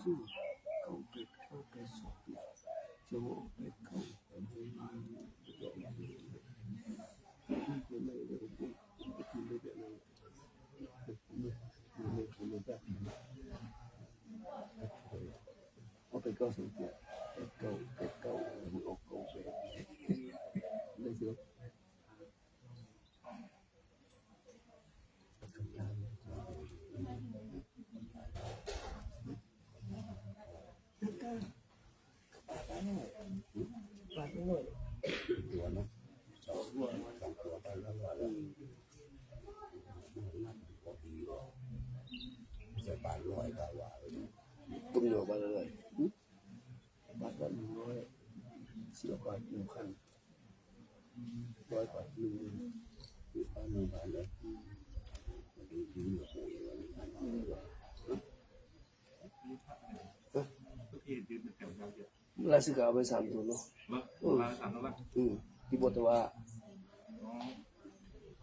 sư cầu tuyệt cao cái số tiệt chỗ cái cầu cái môn man cái độ này cái này là cũng cái này là ở cái cầu số tiệt cái cầu một cầu về đây chưa cũng nhiều bao rồi bạn vẫn nói sửa quạt nhiều khăn nói quạt nhiều bạn đấy là sự cả bên sàn tuh di buat tua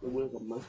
boleh kemana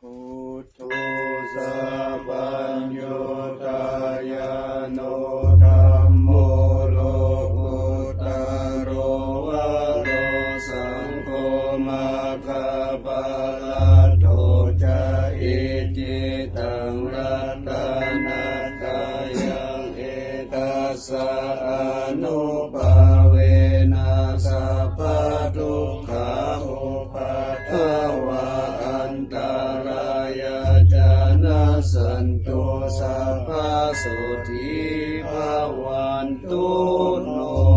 Putu Sabanyotayaनो Dhammo Lokutaro Waro Sangho Makkhapalato Ca Icitang Ratanakayang Ekassa Anupawena Sappa Dukkha Upatthawa Santo Sappa Soti Bhavantu No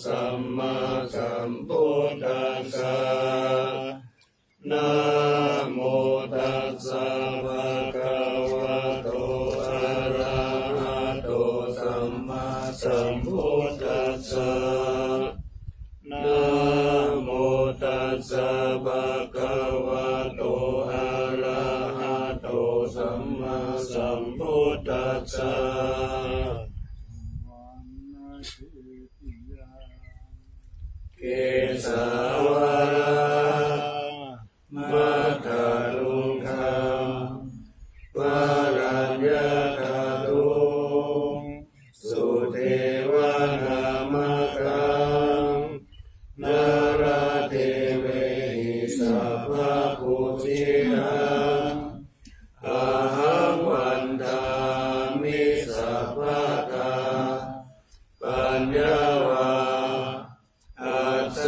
Samma Sambuddhassa Na Mô Tassa Bhagavato Arahato Samma Sambuddhassa Na Mô Tassa Bhagavato Arahato Samma Sambuddhassa Kesawara Mataruka Paranyakatu Sudewa Namakam Naradevehi Sabaputiham Aham Vandami Sabaka Panyawa Atsa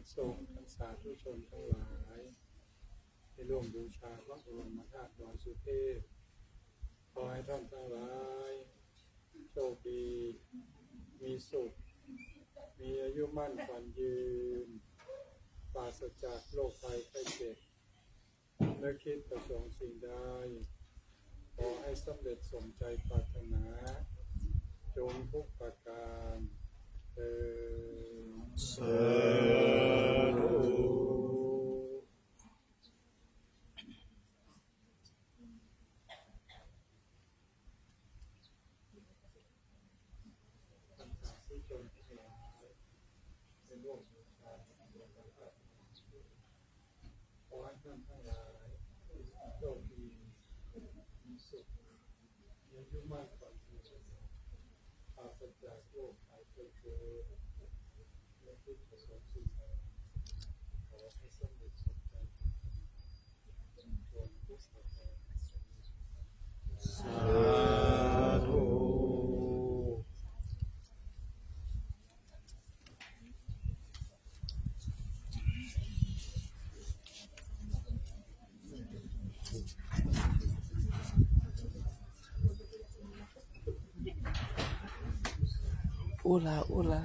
ญสงฆ์ท่านสาธุชนทั้งหลายได้ร่วมบูชาพระบรมธาตุดอยสุเทพขอให้ท่านทั้งหลายโชคดีมีสุขมีอายุมั่นขวัญยืนปราศจากโรคภัยไข้เจ็บและคิดประสงค์สิ่งใดขอให้สำเร็จสมใจปรารถนาจงทุกประการเถิดสาธุท่านสาธุชนทั้งหลายได้ร่วมบูชาพระบรมธาตุขอให้ท่านทั้งหลายโชคดีมีสุขมีอายุมั่นขวัญยืนปราศจากโรคภัยไข้เจ็บและคิดประสงค์สิ่งใดขอให้สำเร็จสมใจจงทุกประการสาธุ Ula, ula.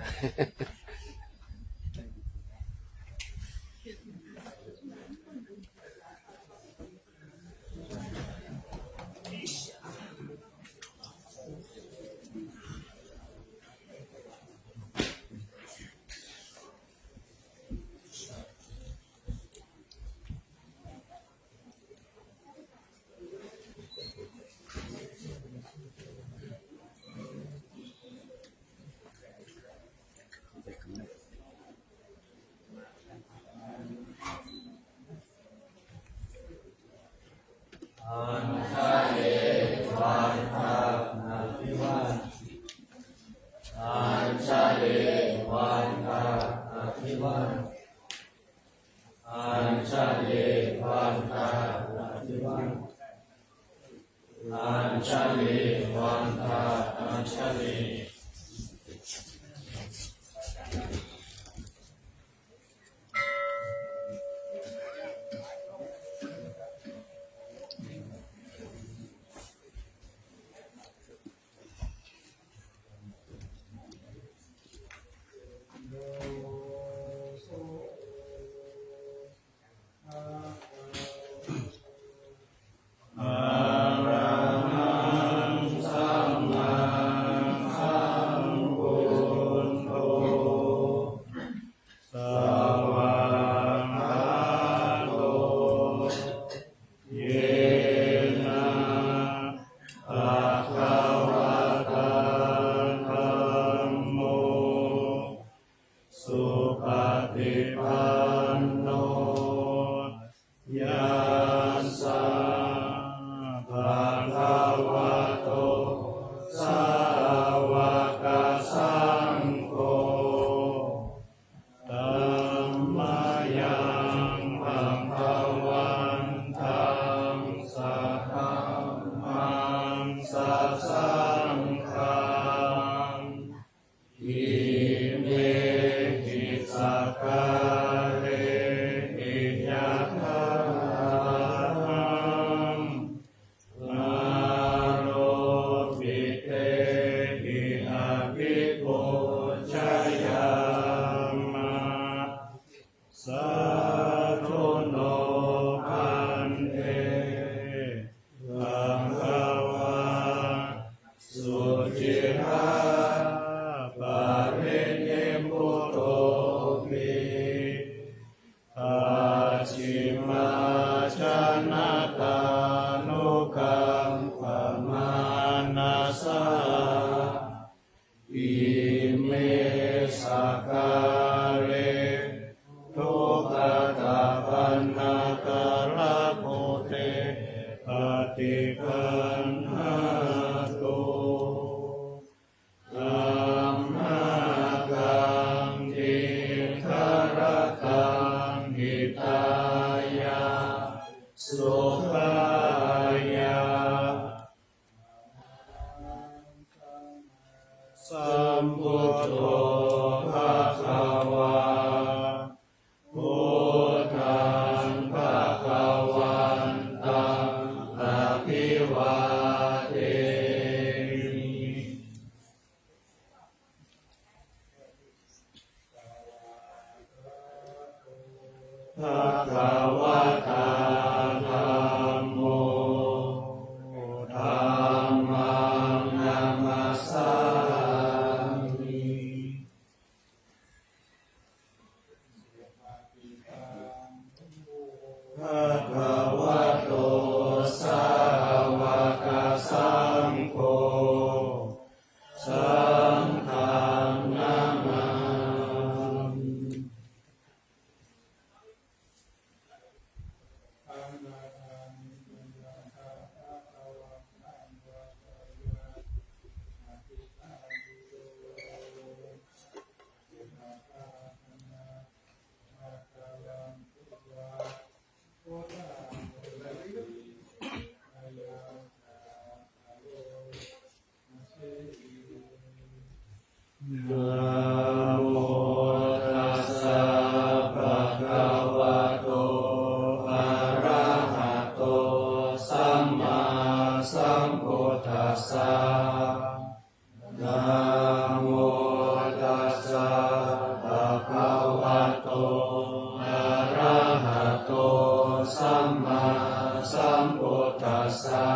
สัมพุทธัสสะ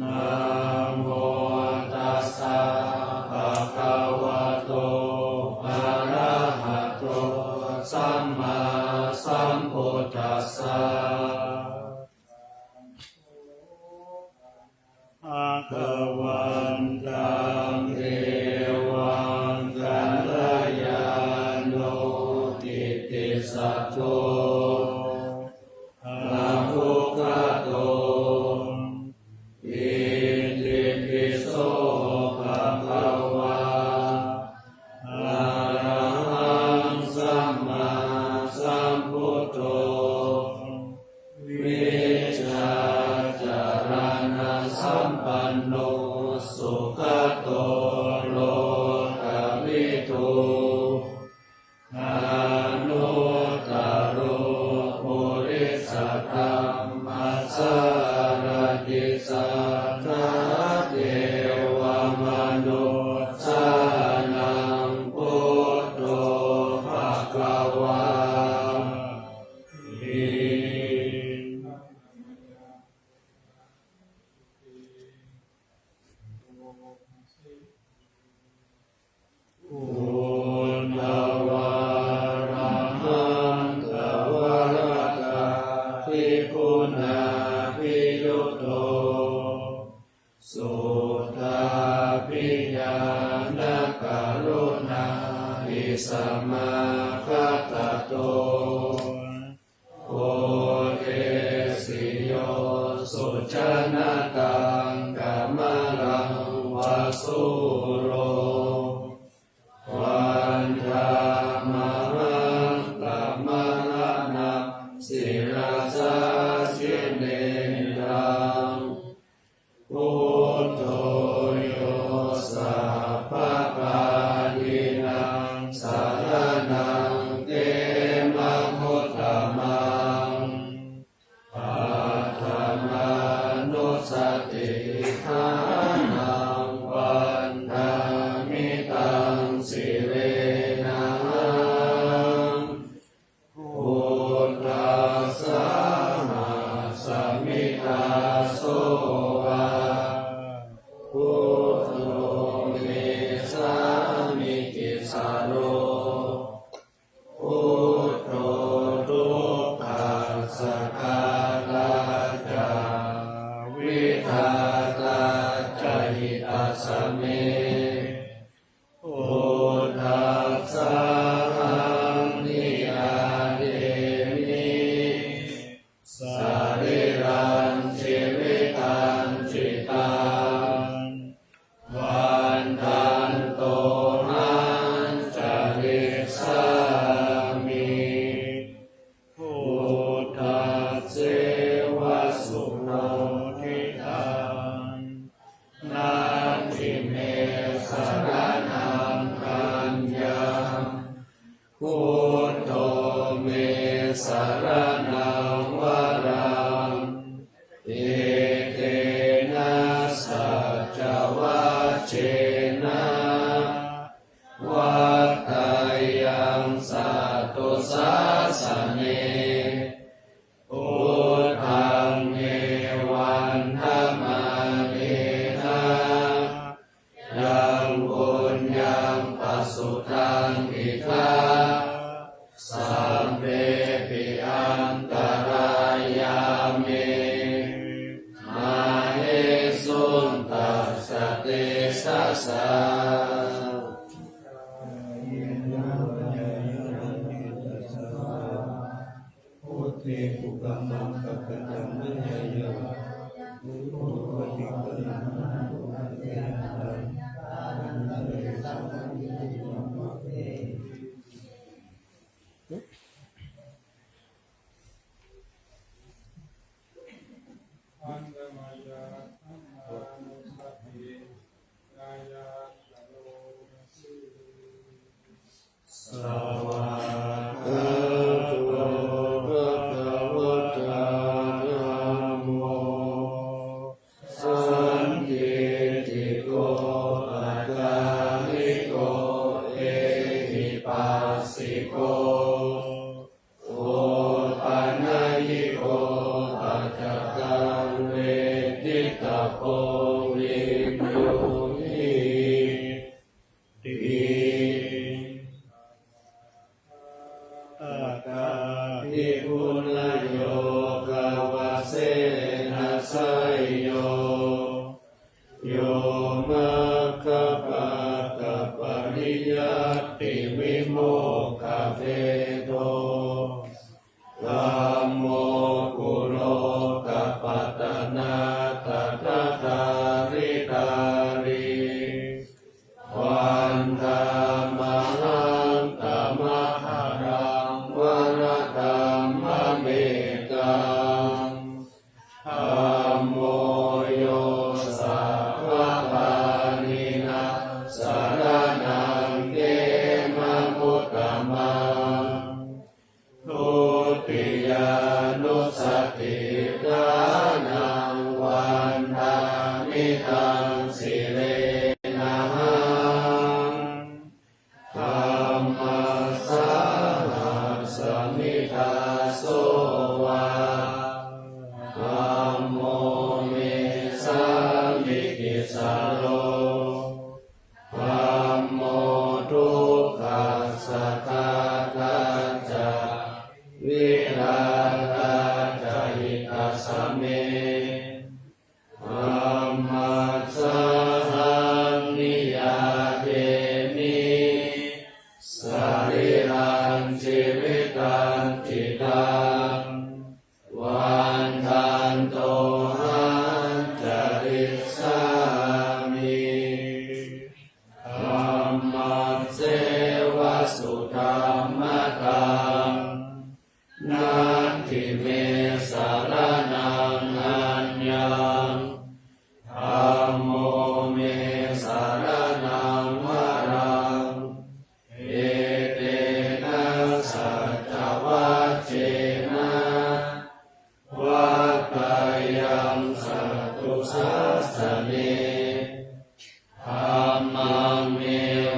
นะโมตัสสะภะคะวะโตอะระหะโตสัมมาสัมพุทธัสสะอะคะวันตังเอวังกัลยาโนติติสัจโจอะภุคโตอิติปิโสภะคะวะอะระหังสัมมาสัมพุทโธวิชชาจารณะสัมปันโนสุขโตโลกวิทูอนุตตโรปุริสธรรมสารติสัทธาเทวมนุสานังพุทโธภควาอิอุณวารหันตวรกาทิพุนาภิยุตโตสุตาภิญาณกรุณาอิสมาคัตตโตโอเทสิโยสุจนะตังกัมมะลังวาสุโรวันธามหังกัมมะละนะสิราสาสิเนตังพุทโธโยสัพพะปานินังสารนังเตมะพุทธมังปัฏฐามานุสติฐานังวันธามิตังสิเรนังพุทธัสสะหาสมิทาโสวะพุทโธเมสามิกิสาโลพุทโธทุกขัสสะกาลาจาวิทาตาจหิตัสสะเมพุทธัสสะหังนิยาเดมิสรีรังชีวิตังจิตังวันทันโตหังจาริสามิพุทธัสเสวะสุโนทิตังนาทิเมสรณังคัญญังพุทโธเมสรณังวรังเอเตนะสัจวัชเชนะวัฏฏายังสัตตุสัสสะเนพุทธังเอวันธรรมาเนนะยังบุญยังปัสสุทังอิทาสัมเปปิอันตรายามิมาเนสุนตัสสะเตสัสสะพุทธิปุกมังปะกะตังมัญญายะมุโตติกะนังมุขะเตตังอันตะเรสัมปันโยมะเต อันตมายาธรรมานุสติกายาตา โพวินโยหิติอากาภิพุลโยกวาเสนะไสยโยโยมะคปะกะปริยัตติวิโมกขเพโทธัมโมกุโลกปัตตนาตัทธาริตาริวันธามังตมหารังวนธรรมเมตังธัมโมโยสาวกานินาสารนังเกมะมุตตมังทุติยานุสติญาณังวันทามิตังสิเลนะหังธัมมัสสะสมิทาโสวาธัมโมเมสามิกิสาโลธัมโมทุกขัสสะทาทัจจาวิราคะจหิตัสสะเมธัมมัสสะหังนิยาเทมิสรีรังชีวิตังจิตังวันทันโตหังจริสามิธัมมัสเสวะสุธรรมตังนัตถิเมสารนังอัญญังธัมโมเมสารนังวรังเอเตนะสัจจวัชเชนะวัฏฏายังสัตตุสัสสะเนธัมมังเม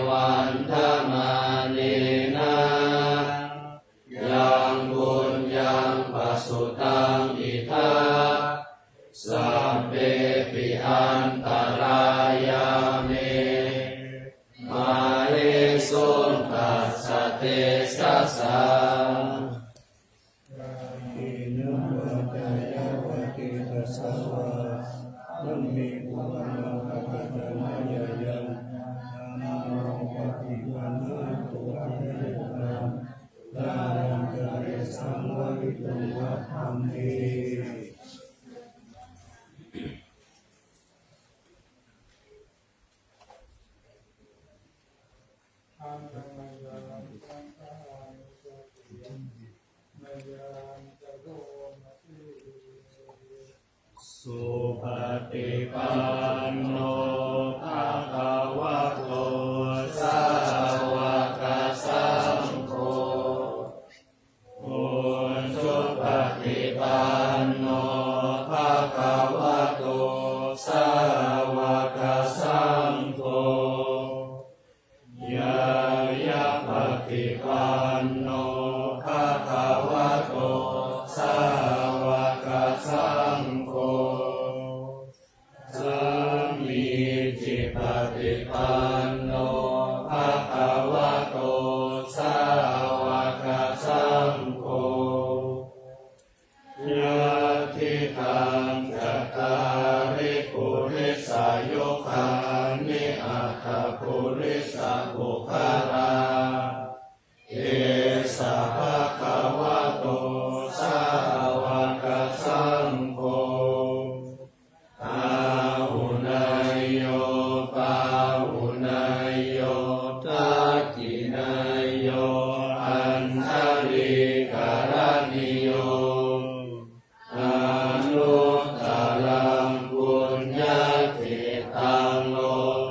วันธมาเนนะยังบุญยังปัสสุตังอิทัปสัพเพปิอันตรายาเมมาเอสุนตัสสะเตสัสสะอินุวัตยาวติตัสสะวะนัมมิอุปนาปะตะมะยะยังนะโมปะฏิวันนะตุอะระหะตังลาลังกะเรสังวะริตุวัฏฏัมเมสุปฏิปันโนภะคะวะโตสาวกสังโฆอุชุปฏิปันโนภะคะวะโตสาวกสังโฆยายะปฏิปันโนภะคะวะโตสาวกสังโฆสัมมิจิปฏิปันโนภะคะวะโตสาวกสังโฆยะทิตังจัตตาริปุริสายุคานิอัตถปุริสบุคลาเอสะภะคะวะโตสาวกสังโฆอาหุนายโยปาหุนายโยทักขินายโยอันทริการณิโยอนุตตรังปุญญาเขตังโล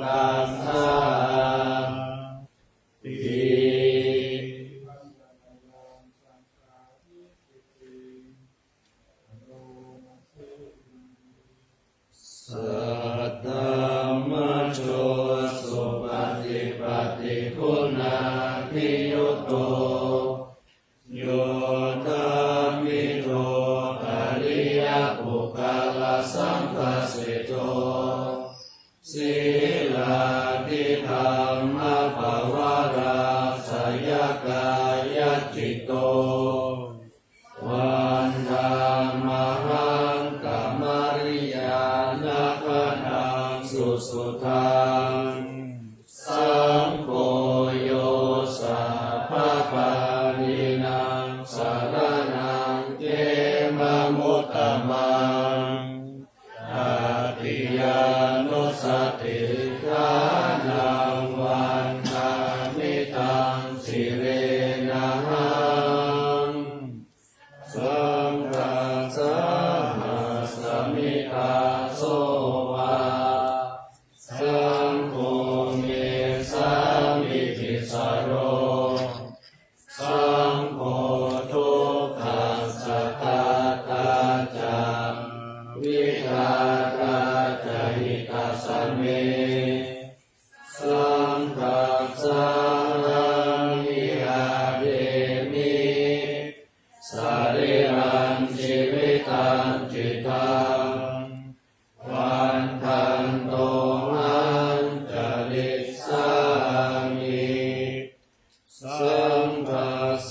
กัสสาติ ริย ปุคลสังคสิโตศีลาธิธรรมภวราสยกายจิตโตวันธามหังกัมมริยานาคนังสุสุทังสังโฆโยสัพพะนินังสารนังเกมะมุตตมังอาติยานุสติฆานังวันทามิตังสิเรนะหังสังฆัสสะสมิทาโสวาสังโฆเมสามิทิสโรสังโฆทุกขัสสะตาตาจาวิหารจหิตัสสะเมสังฆัสสะนิยาเดมิสาริรังชีวิตังจิตังวันทันโตหันจริสามิสังฆโส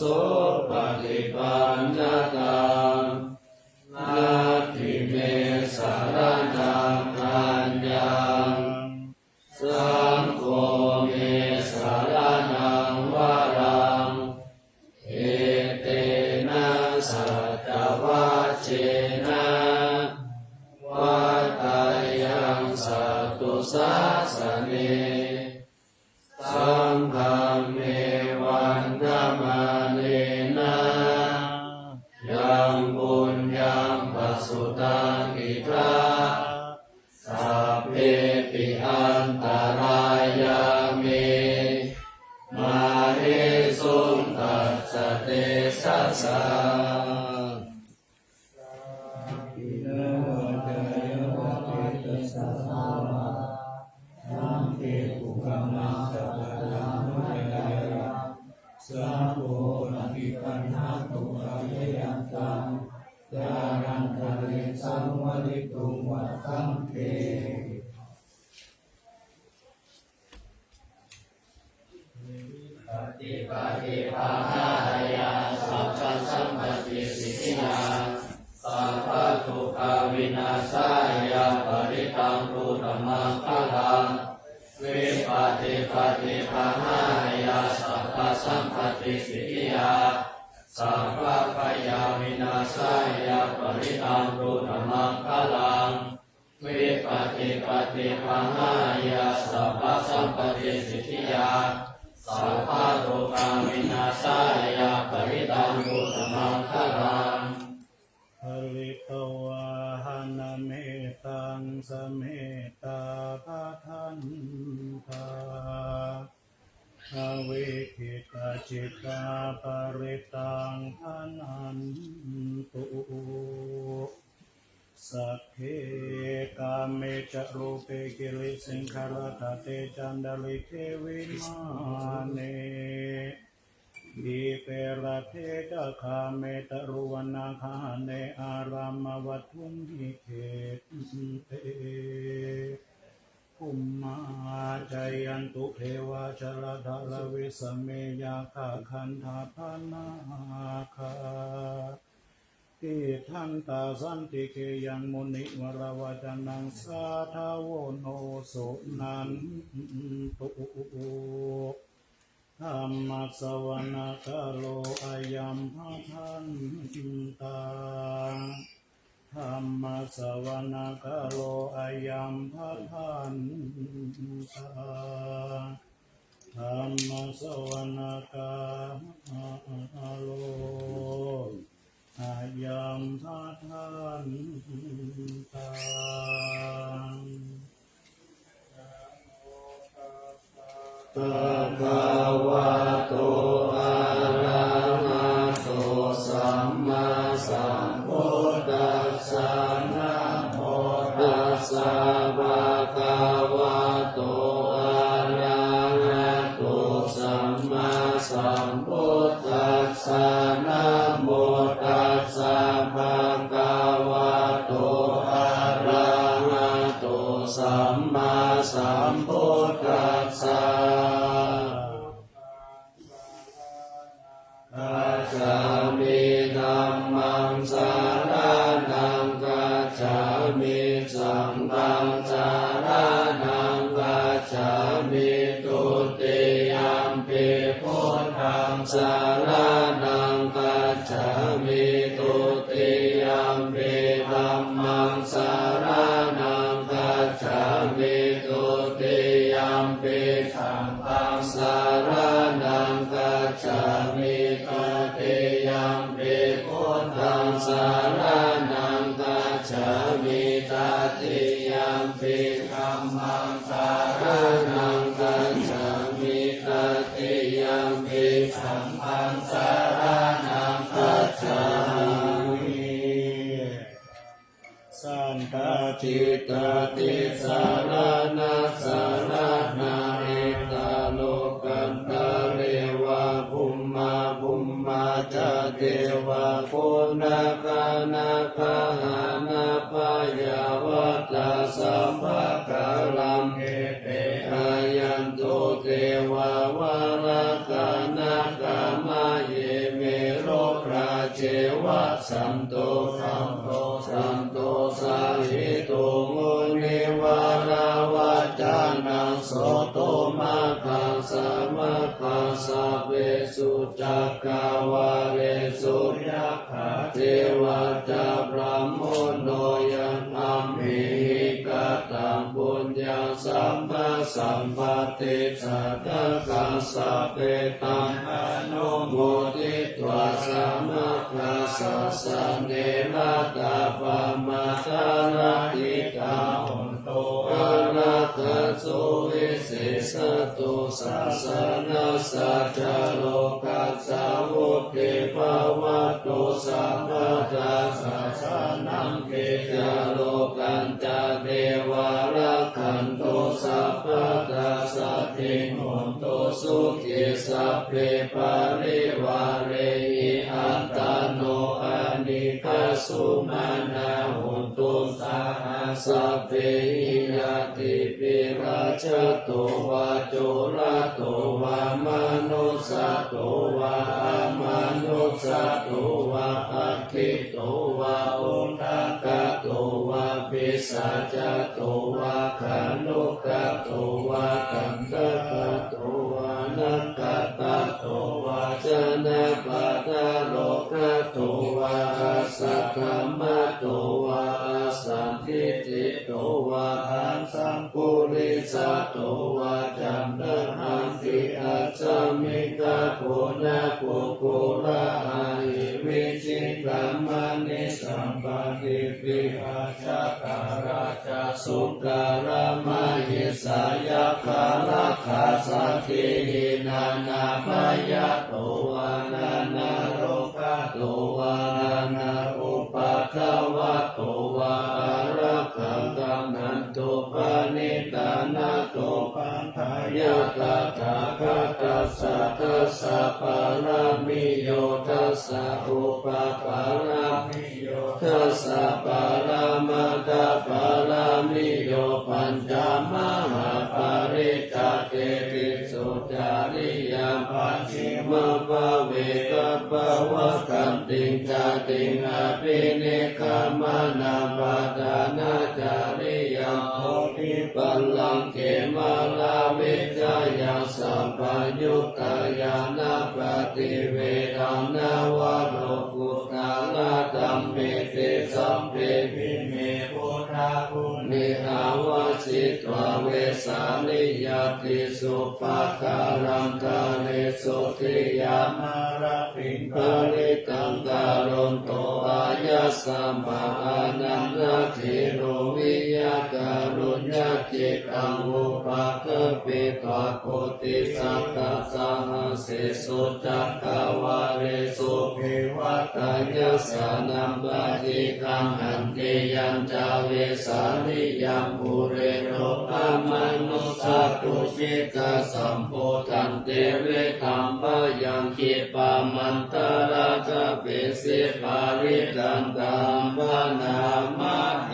ปฏิปันนตังนาทิเมสารนังอัญญังสังโฆเมสารนังวรังเอเตนะสัจวัชเชนะวัตตายังสัตตุสาสเนสังฆัมเมวันธมาเนนะยังบุญยังปัสสุตังอิทราสัพเพปิอันตรายาเมมาเอสุงตัสสะเตสัสสะอิโนเจยวะปิตัสสะภะวะนังเกปุกัมมังสัพพะทานุเยยะสัพโพนาภิปันหาตุอะเยยันตังยานังทะเลสังวริตุงวัฏังเตปฏิปฏิภาหายาสัพพสัมปติสิทธิยาสัพพทุกขวินาศายาปริตังภูตมังคลังวิปฏิปฏิภาหายาสัพพสัมปติสิทธิยาสัพพพยาวินาศายาปริตังภูตมังคลังวิปฏิปฏิภาหายาสัพพสัมปติสิทธิยาสัพพะโลกาวินาศายาปริตังภูตมังคลังภริตวาหนะเมตังสเมตาภะทันตาอเวคิตาจิตาปริตังอนันตุสัพเพกามเมจรูปเปกิริสิงขารตเตจันดาลิเทวิมาเนดีเปรเทจคาเมตรุวนาคาเนอารามวัตุมหิเขเตภุมมาจายันตุเทวาชลดาลวิสเมยาคาคันธาพนาคาติทันตาสันติเกยังมุนิวรวจนังสาทาวโนสุนันตุธัมมัสสวนาคาโลอายัมภะทันตาธัมมัสสวนาคาโลอายัมภะทันตาธัมมัสสวนาคาโลอายัมภะทันตาภะคะวะโตอะระหะโตสัมมาสัมพุทธัสสะนะโมตัสสะภะคะวะโตอะระหะโตสัมมาสัมพุทธัสสะนะโมตัสสะภะคะวะ มิสังฆังสารนังคัจฉามิตุติยัมปิพุทธังสารนังคัจฉามิตุติยัมปิธัมมังสารนังคัจฉามิตุติยัมปิสังฆังสารนังคัจฉามิตุติยัมปิพุทธังสารนังคัจฉามิตติยัมปิธัมมังสารนังคัจฉามิตติยัมปิสังฆังสารนังคัจฉามิสันตติตติสารนัสสารนาเอตโลกันตะเรวะภุมมาภุมมาจเทวะโคนาคานาคาหานาปายาวัตตาสัพพะกาลังเอเตอายันโตเทวาวาระกานาคามาเยเมโรราเจวะสันโตสัมโตสันโตสาหิโตโมนิวาราวัจจานังโสโตมาคังสมาคังสะเวสุจักกาวาเรสุยัคขาเทวตาพระโมโนยังอัมหิกตังปุญญาสัมมาสัมปติสัตตะกังสัพเพตังอนุโมทิตวาสัมมาคัสสะสะเนระตาปะมาตาระติกาหุนโตอะระหะโสวิเศษตุสัสสะนะสัจจโลกัสสะวุติภาวะโตสัมมาทัสสะสะนังเกจโลกันจเทวาระขันโตสัพพะทัสสะทิงโหนโตสุขิสัพเพปะริวาเรหิอัตตโนอานิคสุมาณาหุตุสาหัสสะเพหิยติปิราชโตวาโจระโตวามนุสสะโตวาอามนุสสะโตวาอัคคิโตวาอุทธักขะโตวาปิสัจจโตวาขานุกะโตวากัมตะกะโตวานักกะตะโตวาจนะปะทะโลกะโตวาสัทธะมะโตวาสันทิติโตวาหันสังปุริสะโตวาจันทหังติอัจฉมิกะโพนะโกโกระอาหิวิจิกัมมณิสัมปติปิอาชาการาชาสุการะมะหิสายะคาระคาสัตถิหินานาพยะโตวานานาโรคะโตวานานาอุปะคะวะโตวาอะระหังกัมมันโตปะนิตานาโตปันทายะตถาคตัสสะทัสสะปะระมิโยทัสสะอุปะปะระมิโยทัสสะปะระมัตถะปะระมิโยปัญจมหาปริจจเกติสุจาริยาปัจฉิมภเวกัปปะวะกัปติงจติงอภินิกามานาปะทานาจาริยาโพธิปัลลังเกมาลาวิจายังสัมปยุตตายานาปฏิเวทังนาวะโลกุตาลาธัมเมติสัมเพปิเมพุทธาภูนิอาวาสิตวเวสาลิยติสุปะการังกาเลสุติยามาระปิงปริตังการุณโตอายัสสะมาอานันนาทิโรวิยาการุญญาจิตังอุปะคปิตวโคติสักกะสหัสสิสุจักกวาเรสุภิวัตยัสสะนัมปะทิคังหันติยัญจาเวสาลิยัมปุเรโรปมนุสาตุชิกะสัมโพธันเตเวธัมปะยังคิปามันตระกะเปสิปาริตันตัมปะนามะเอ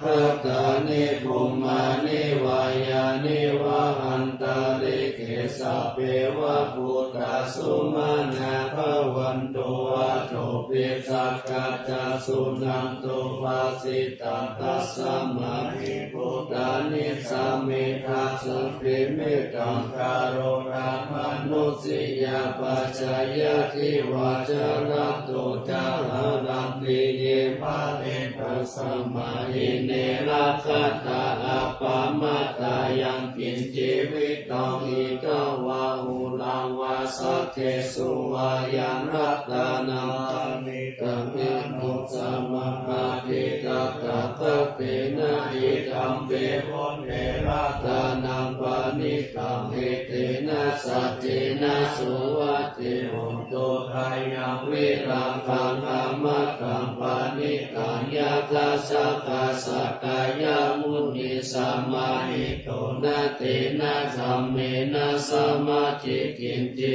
คัตตานิภูมานิวายานิวะหันตาริเกสะเปวะพุทธสุมาณะภวันโตอ ะโตปิสักขะจสุนันตุภาสิตัสตัสสะมะหิพุทธานิสัมมิทัสสะภิมิตังคาโรรามานุสิยาปัจจายทิวาจารตุจารังปิเยภาเลตัสสะมะหิเนราคัตตาอัปปะมัตตายังกินจิวิตตังอิกวะหุลังวาสัทเทสุวายังรัตตานังมิตังอิมุตสัมมาปะทิตัตตะตะเตนะอิตัมเปวะเนรัตตานังปานิตังเอเตนะสัจเจนะสุวัตติโหตุทายังวิรังคังอามัตตังปานิตังยะทัสสะกะสักกายามุนิสัมมาหิโตนะเตนะธัมเมนะสัมมาทิกินจิ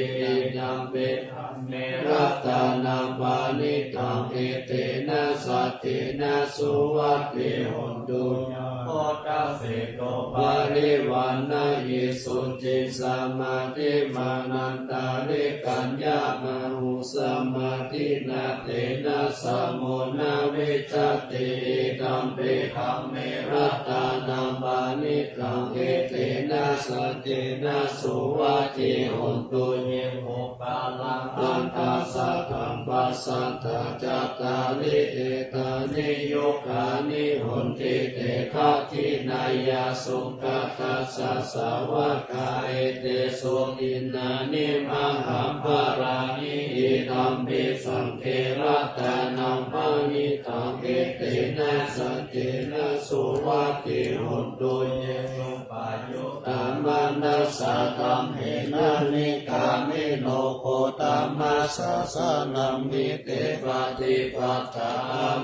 ยังเปธัมเมรัตตานังปานิตังเอเตนะสัจเจนะสุวัตติโหตุโพธัสเสโตปาริวันนะยิสุจิสัมมาทิมานันตาริกัญญามหุสัมมาทินาเตนะสัมโมนาวิจติตัมเปธัมเมรัตตานังปานิตังเอเตนะสัจเจนะสุวัตติโหตุเยโมปาลังอันตัสสะธัมปัสสัทธะจัตตาริเอตานิโยคานิโหติเตฆะทินายาสุขตัสสะสาวกาเอเตสุอินนานิมหัมภารานิอิธัมปิสังเขรัตตานังปานิตังเอเตนะสัจเจนะสุวัตติโหตุเยสุปายุตามานัสสะธัมเมนะนิกามิโนโคตัมมัสสะสะนัมมิเตปฏิปัฏฐา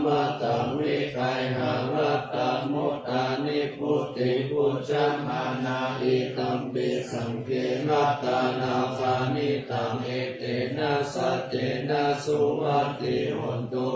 มัตตังวิคัยหารัตตมุตตานิพุทธิพุทธัมมานาอิตัมปิสังเขรัตตานาภานิตังเอเตนะสัจเจนะสุวัตติโหตุ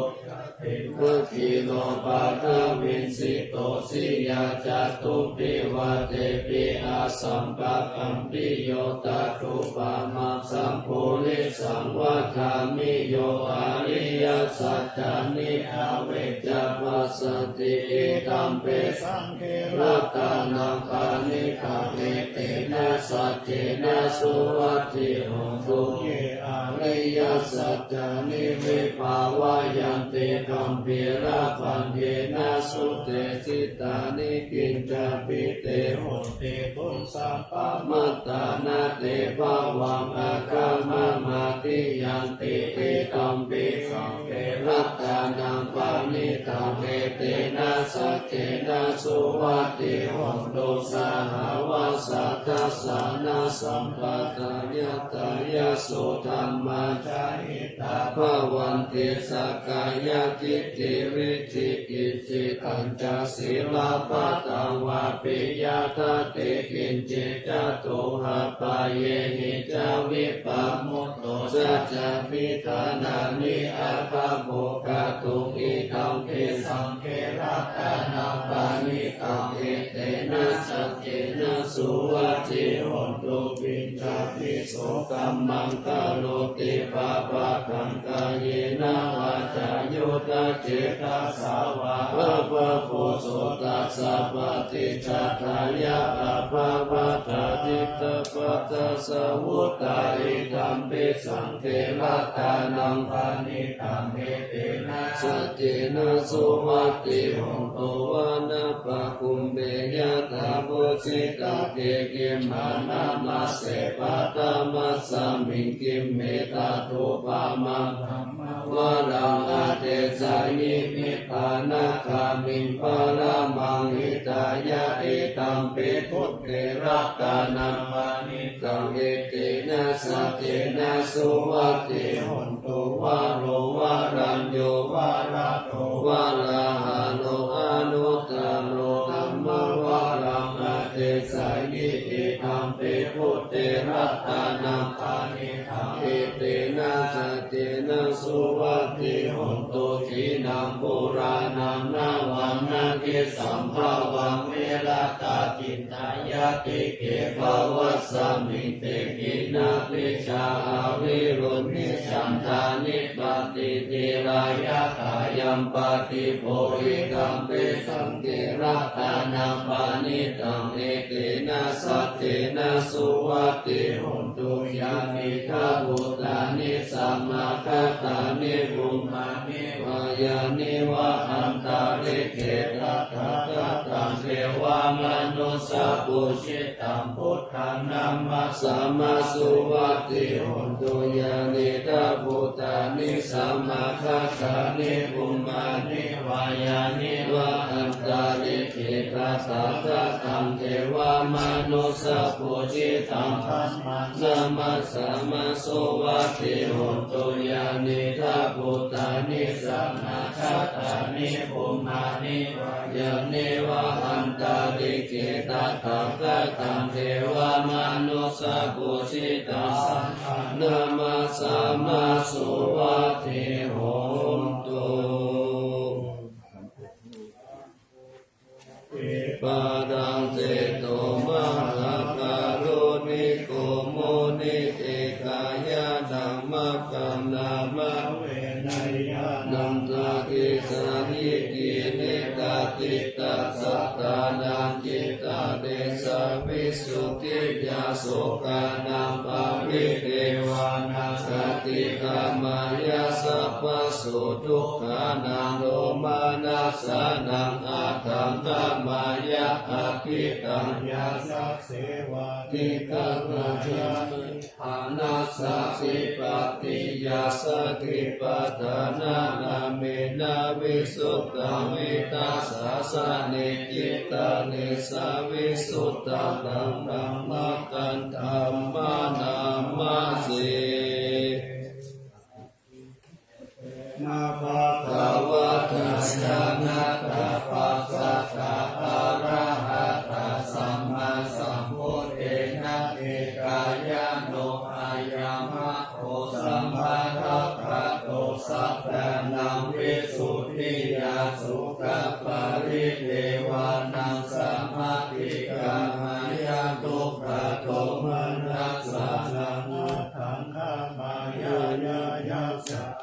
พุทธิโลปะทวินสิโตสิยาจตุปิวะเตปิอาสัมปะกัมปิโยตัตุปะมัสสัมโพลิสังวัฏามิโยอาริยสัจจานิอาเวจปัสสติอิตัมเปสังเขรัตตานังปานิตังเอเตนะสัจเจนะสุวัตติโหตุเยอาริยสัจจานิวิภาวายันติกัมปิระปัญเยนะสุเตสิตานิกินจปิเตโหติปุสสัพพมัตตานาเตภาวังอาคามามาติยันติอิตัมปิสังเขรัตตานังปานิตังเอเตนะสัจเจนะสุวัตติโหตุสหาวาสัทธัสสะนะสัมปตายตายสุธรรมาจาหิตาภวันติสักกายทิฏฐิวิจิกิจจิตัญจศีลปัตตังวาปิยาตติกินจิจตุหะปะเยหิจาวิปัมมุตโตสัจจพิธานานิอาภาโภคตุอิธัมปิสังเขรัตตานังปานิตังเอเตนะสัจเจนะสุวัตติโหตุปิญจปิโสกัมมังกะโลติปะปะกังกายเยนะวาจายุตตะเจตสาวะภะภะโพโสตัสสะปฏิจัตถายะอะภะวะตาจิตตปัสสะสะวุตตาอิธัมปิสังเขรัตตานังปานิตังเอเตนะสัจเจนะสุวัตติโหตุวานะปะคุมเบยะตาโพสิตาเกกิมานะมัสเสปะตามัสสมิงกิมเมตาตุปามังธัมมวะลังอาเตสายินิพพานะคามิงปะละมังหิตายะเอตัมปิพุทธิรัตตานังปานิตังเอเตนะสัจเจนะสุวัตติโหตุวะโรวะรัญโยวะระโตวะลาหะโนอนุตตโรธัมมวะลังอาเตสายิอิธัมปิพุทธิรัตตานังปานิตังเอเตนะสัจเจนะสุ สุวัตติหนตุขีนังปุรานังนาวันนาคิสัมภาวังเวลาตาจินตายาติเกภวัสสมิเตกินาปิชาอาวิรุณนิสันธานิปติติรายะกายัมปติโพหิกัมเปสังเกระตานังปานิตังเอเกนะสัตเตนะสุวัตติหนตุยามิทาบุตานิสัมมาคัตตานิบุมานิวายานิวะอันตาริเกตัตถะตังเทวามนุสสะปุชิตังพุทธังนัมมะสัมมาสุวัตติหนตุยานิทาบุตานิสัมมาคัตตานิบุมานิวายานิวะอันตาริเกตัตถะตังเทวามนุสสะปุชิตังธัมมังนัมมะสัมมาสุวัตติหนตุยานิทาบุตานิสัมมาคัตตานิบุมานิวายานิวะอันตาริเกตัตถะตังเทวามนุสสะปุชิตังนัมมะสัมมาสุวัตติหนตุปาดังเจโตมหาการุณิโกโมนิเตกายะธัมมะกัมนามะเวนัยยะนันตากิสาหิกินิกาติตัสสะตานังจิตตาเดสะวิสุทธิยาโสกานังปาวิเทวานังสติกามายาสัพพสุทุกขานังโลมานัสสานังอาคังกามายะอาภิตังยาสัสเสวะติกังนาจันหานาสัสสิปติยาสติปัฏฐานานาเมนาวิสุตตังวิตัสสะสะเนจิตตาเนสาวิสุตตังธัมมังกันธัมมานามาเสนาภะคะวะตัสสะนะตะปัสสะตะอะระหะตะสัมมาสัมพุทเทนะเอกายโนอายังมะโอสัมมาทัพพะโตสัพพะนังวิสุทธิยาสุขปาริเทวานังสัมมาติกามายาตุขะโตมนัสสะนังทังฆามายายายาสัพ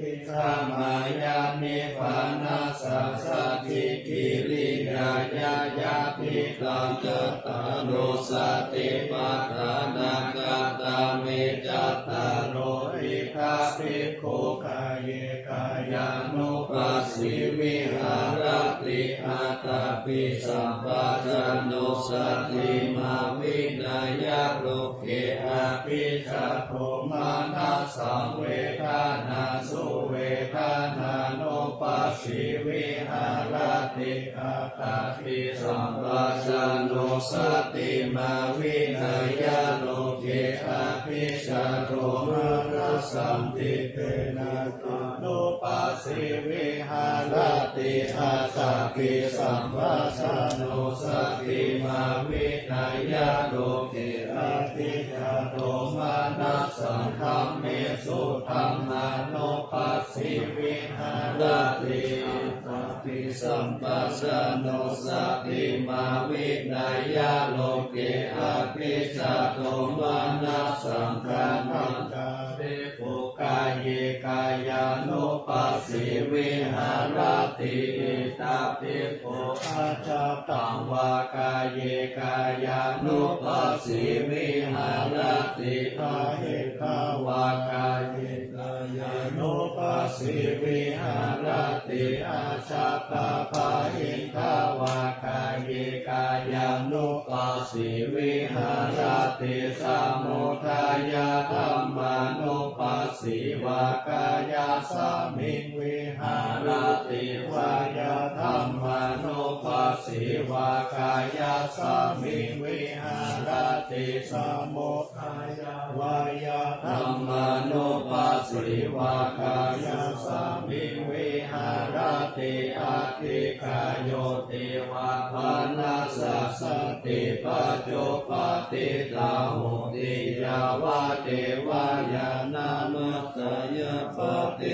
อิขามายานิพานาสัสสะทิกิริยายายาภิตังจตารโรสติปัฏฐานาคาตาเมจัตตารโรอิคาภิกขุกายเยกายานุปัสสิวิหารติอาตาปิสัมปะจานุสติมาวินัยโลเกอาภิจัตโธมานัสสังเวทนาสุเวทนานุปัสสิวิหารติอาตาปิสัมปะจานุสติมาวินัยโลเกอาภิจัตโธมานัสสันติเตนะนุปัสสิวิหารติอาตาปิสัมปะจานุสติมาวินัยโลเกอาภิจัตโธมานัสสังฆัมเมสุธัมมานุปัสสิวิหารติอาตาปิสัมปะจานุสติมาวินัยโลเกอาภิจัตโธมานัสสังฆัมเมสุกายเยกายานุปัสสิวิหารติอิตาภิกขุอาจาตังวากายเยกายานุปัสสิวิหารติทาเหตาวากายเยกายานุปัสสิวิหารติอาชาตาภาหิทาวากายเยกายานุปัสสิวิหารติสมุทัยธัมมานุปัสสิวากายาสามิงวิหารติวายธัมมานุปัสสิวากายาสามิงวิหารติสมุทัยวายธัมมานุปัสสิวากายาสามิงวิหารติอาทิกายโยติวาภานาสัสสติปัจจุปติตาหุติยาวาเทวายานามะกายปฏิ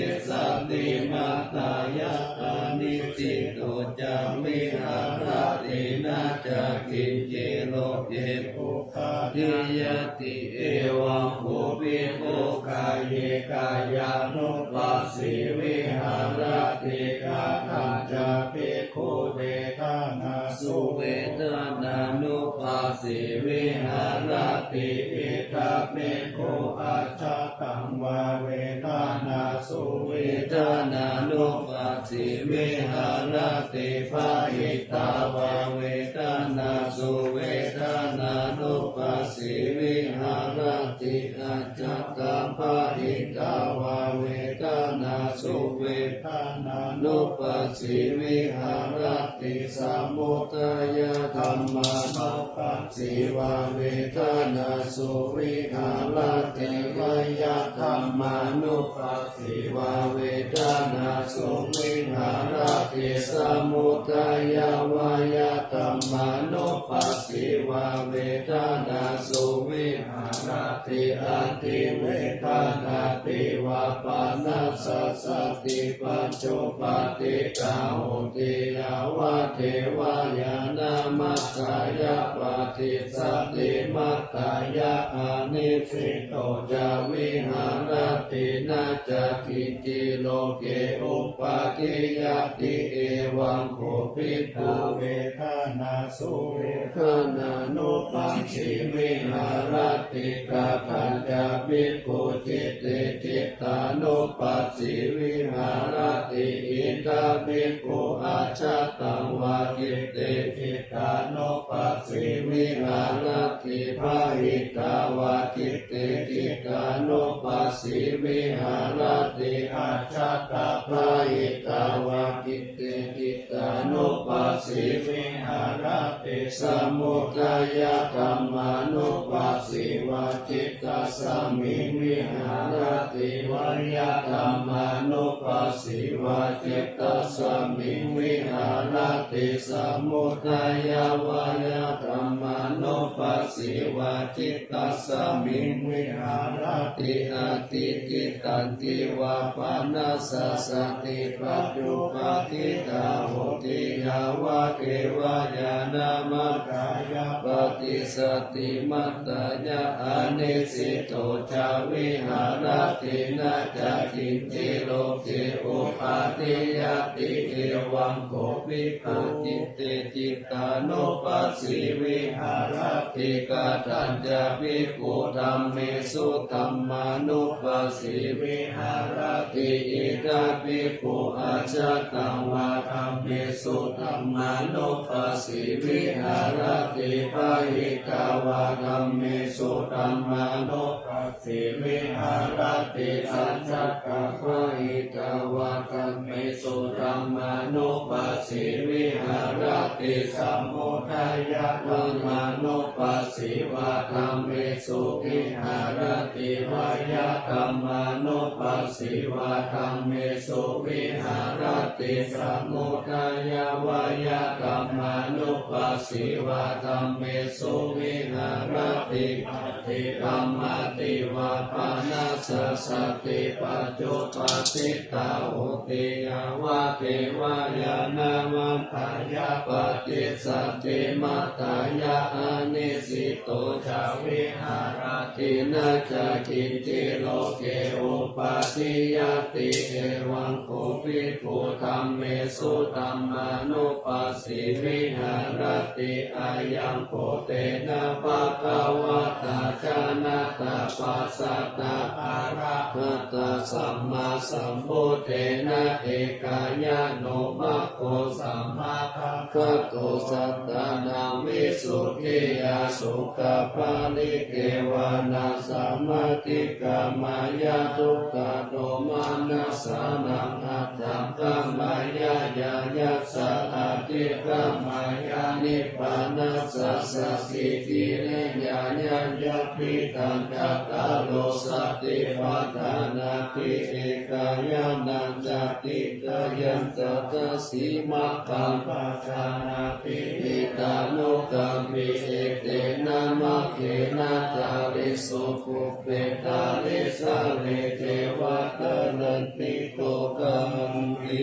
ติมัตตายะอานิสิโตจามิหาราตินาจะกินเจโลเกปุคาทิยติเอวังโภวิโภกายเยกายานุปัสสิวิหารติกาทันจะภิกขุเวทนาสุเวทนานุปัสสิวิหารติอิทัพภิกขุอัจฉตังวาเวทนาสุเวทนานุปัสสิวิหารติภาหิตาวาเวทนาสุเวทนานุปัสสิวิหารติอัจจตังภาหิตาวาเวทนาสุเวทนานุปัสสิวิหารติสมุทัยธรรมานุปัสสิวาเวทนาสุวิหารติวยธรรมานุปัสสิวาเวทนาสุวิหารติสมุทัยวายธรรมานุปัสสิวาเวทนาสุวิหารติอติเวทนาติวาปานัสสติปัจจุปติกาโหติยาวะเทวายานามัตตายะปฏิสัตติมัตตายะอานิสิโตจาวิหารตินาจะกิจิโลเกอุปาทิยติเอวังโคภิกขุเวทนาสุเวทนานุปัสสิวิหารติกาทันจะภิกขุจิตติจิตตานุปัสสิวิหารติอิทาภิกขุอาชาตังวาจิตติจิตตานุปัสสิวิหารติภาหิตาวาจิตติจิตตานุปัสสิวิหารติอาชาตาภาหิตาวาจิตติจิตตานุปัสสิวิหารติสมุทัยธรรมานุปัสสิวาจิตตสมิงวิหารติวยธรรมานุปัสสิวาจิตตสมิงวิหารติสมุทัยวายธรรมานุปัสสิวาจิตตสมิงวิหารติอติกิตันติวาปานัสสติปัจจุปติตาโหติยาวะเทวายานามัตตายะปฏิสติมัตตายะอานิสิโตจาวิหารตินาจะกินจิโลเกอุปาทิยติเอวังโขภิกขุจิตติจิตตานุปัสสิวิหารติกาทันจะภิกขุธัมเมสุธัมมานุปัสสิวิหารติอิทาภิกขุอาชาตังวาธัมเมสุธัมมานุปัสสิวิหารติภาหิตาวาธัมเมสุธัมมานุปัสสิวิหารติสัจจกะภาหิตาวาธัมเมสุธัมมานุปัสสิวิหารติสัมโมทัยะธรรมานุปัสสิวาธัมเมสุวิหารติวายธรรมานุปัสสิวาธัมเมสุวิหารติสัมโมทัยวายธรรมานุปัสสิวาธัมเมสุวิหารติปัจจิธัมมาติวาปานัสสติปัจจุปติตาโหติยาวะเทวายานามัตตายะปฏิสัตติมัตตายะอานิสิโตจาวิหารตินาจะกินติโลเกอุปาทิยติเอวังโขภิกขุธัมเมสุธัมมานุปัสสิวิหารติอายังโภเตนะภะคะวะตาจานะตาปัสสะตาอะระหะตาสัมมาสัมพุทเทนะเอกายโนมัคโคสัมมาคัคคะโตสัตตานังวิสุทธิยาสุขภาลิเกวานาสัมมาติกามายาทุกขโทมานัสสานังอัตถังกัมมายายายัสสะอาทิ ริกามายานิพพานัสสะสัสสิทิเรญาญาญาภิตังจัตตาโลสัตติปัฏฐานาติเอกายานังจัตติกายันตัตสีมัคคังปัจจานาติอิตานุกัมปิเอกเตนะมะเขนะตาลิโสภุเปตาลิสาเลเทวะตะนันติโตกัมปิ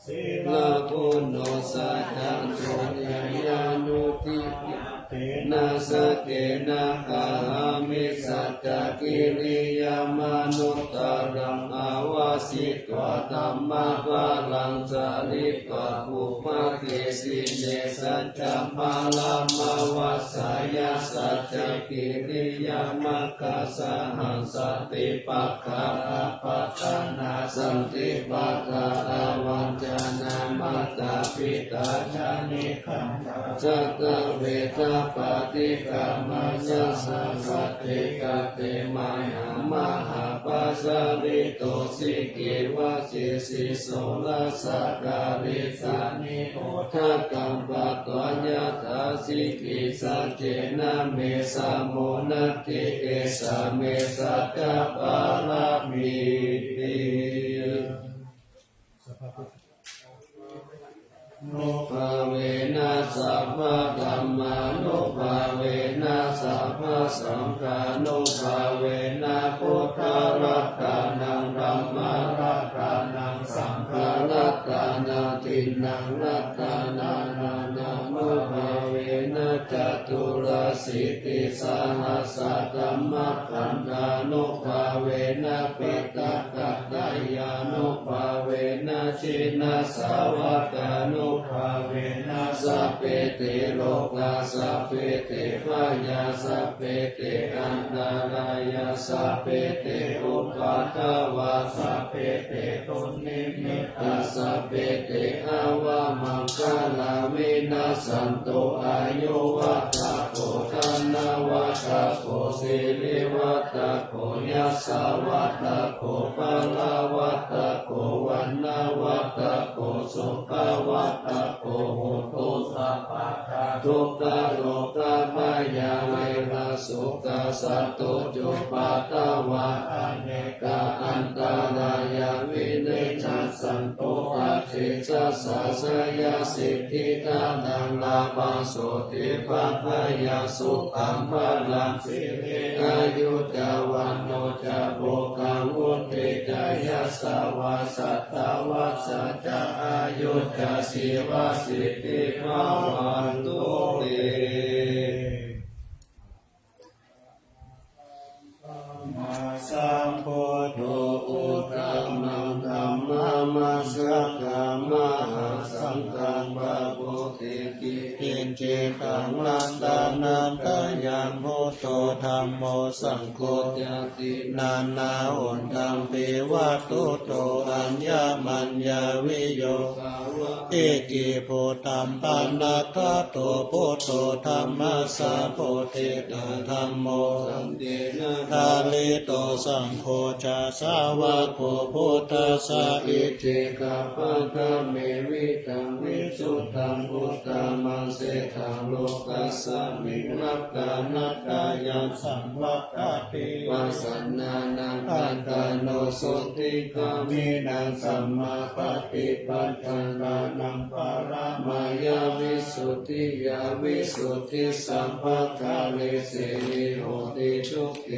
ศิลาปุณโนสัจจังโสยญานุตินาสเกนะกามิสัจจกิริยามนุตตรังอาวาสิกวาธัมมะวาลังจาริกวาภูปะเกสิเนสัจจะพาลามาวาสายาสัจจกิริยามกัสสะหังสติปัฏฐาปัฏฐานาสันติปัฏฐาอาวัญจนามัตตาปิตาชานิคันจัตตเวทปฏิกรรมยัสสะสัตถิกเตมหามหาปัสสริโตสิกิวะเจสิโสลัสสะการิสานิโอทักกัมปัตตวยะตาสิกิสัจเจนะเมสะโมนัตติเอสะเมสัจจปารามิติโนภาเวนัสสะภะธัมมานุภาเวนัสสะภะสังฆานุภาเวนะพุทธรัตนังธัมมรัตนังสังฆรัตนังทินนังรัตนานานานุภาเวนะจตุรสิทธิสหัสสะธัมมขันธานุภาเวนะปิตกัตตายานุภาเวนะชินะสาวกานุภาเวนะสัพเพเตโลกาสัพเพเตพยาสัพเพเตอันตรายาสัพเพเตอุปาทวาสัพเพเตตุนิมิตาสัพเพเตอาวามังคลามินาสันโตอายุวัฏโกธนาวัฏโกสิริวัฏโกยัสสาวัฏโกปะลาวัฏโกวันนาวัฏโกสุขวัฏโกโหตุสัพพะทุกขโรคพยาเวนะสุขสัตตุจุปัตตวะอเนกาอันตรายาวินิจฉัสสันโตอาทิจัสสะสยาสิทธิทานังลาภังโสติปัพพยาสุขังพลังสิริอายุจาวันโนจะโภคังวุติจายาสาวาสัตตวัสสะจะอายุจะชีวสิทธิภาวันตุเตมาสัมพุทโธอุตตมังธัมมามัสสะกามะสังฆังปะโพธิกิอินเจตังลันตานันตยังพุทโธธัมโมสังโฆยตินานาหุนธัมปิวัตตุโตอัญญมัญญาวิโยเอกิโพธัมปันนาคาโตพุทโธธัมมัสสะโพธิตาธัมโมสันเดนะทาลิโตสังโฆจาสาวะโคพุทธัสสะอิจิกัปปะทะเมวิตังวิสุทธังพุทธามังเสถังโลกัสสะมิรักกานัตตายังสัมวัคคติวัสสนานังอัตตโนสุติกามินังสัมมาปฏิปัฏฐานังปารามายาวิสุทธิยาวิสุทธิสัมภคาเลสิริโหติทุกเก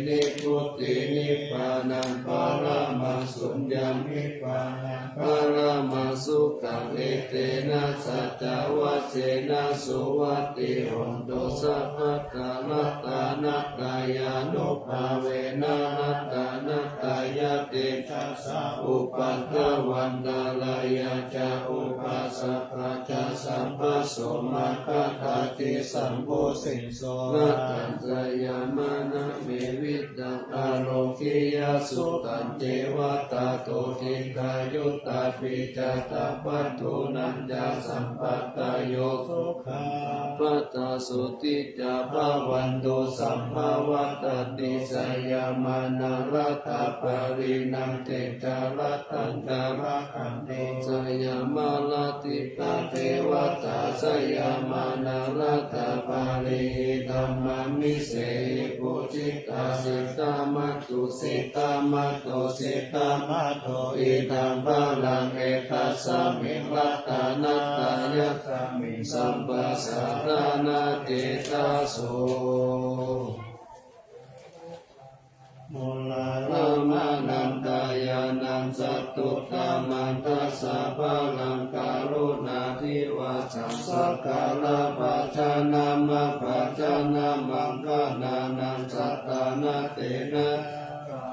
นิพุตตินิพพานังปารามังสุญญมิปานังปารามังสุขังเอเตนะสัจจวัชเชนะสุวัตติโหตุสัพพะกาลตานัตตายานุภาเวนะนัตตานัตตายาเตชัสสะอุปัฏฐวันตาลายาจาอุปัสสะปัจจสัมปัสโสมาคัตติสัมโพสิโสนัตตัญจยามานะเมวิต ตังอโลกิยสุตันเจวตาโตทิกายุตตาปิจตาปัตถุนันจาสัมปัตตโยสุขาปัตตสุติจาภวันโตสัมภวัตติสยามานารัตาปรินังเตจารัตังจาระคันเตสยามาลติกาเทวตาสยามานารัตาปริธัมมามิเสปุจิตาสิตามัตตุสิตามัตโตสิตามัตโตอิทังพลังเอตัสสมิรัตานัตตายะสมิสัมปัสสะนาเตตาโสมุลาลามานันตายานันสัตตุตามันทัสสะพลังการุณาธิวาสังสักกาลปัจจานามาปัจจานามังคนานันสัตตานาเตนะ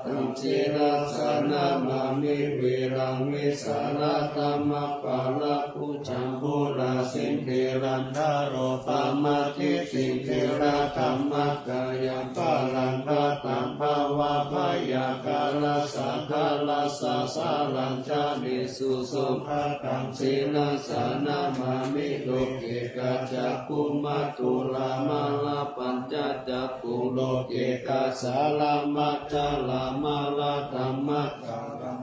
ตังจิรัสสานามามิวิรังวิสาระตัมมะปาละกุจัมปุราสิงเทรันทโรปามาทิสิงเทระธัมมะกายปาลังคาตัมภาวะพยากาลสังฆาลสัสสาลังชามิสุสุภะตังศีลสานามามิโลเกกัจจคุมัตตุลามาลาปัญจจักขุโลเกกัสสาลามัจจลามาลาธรรมะ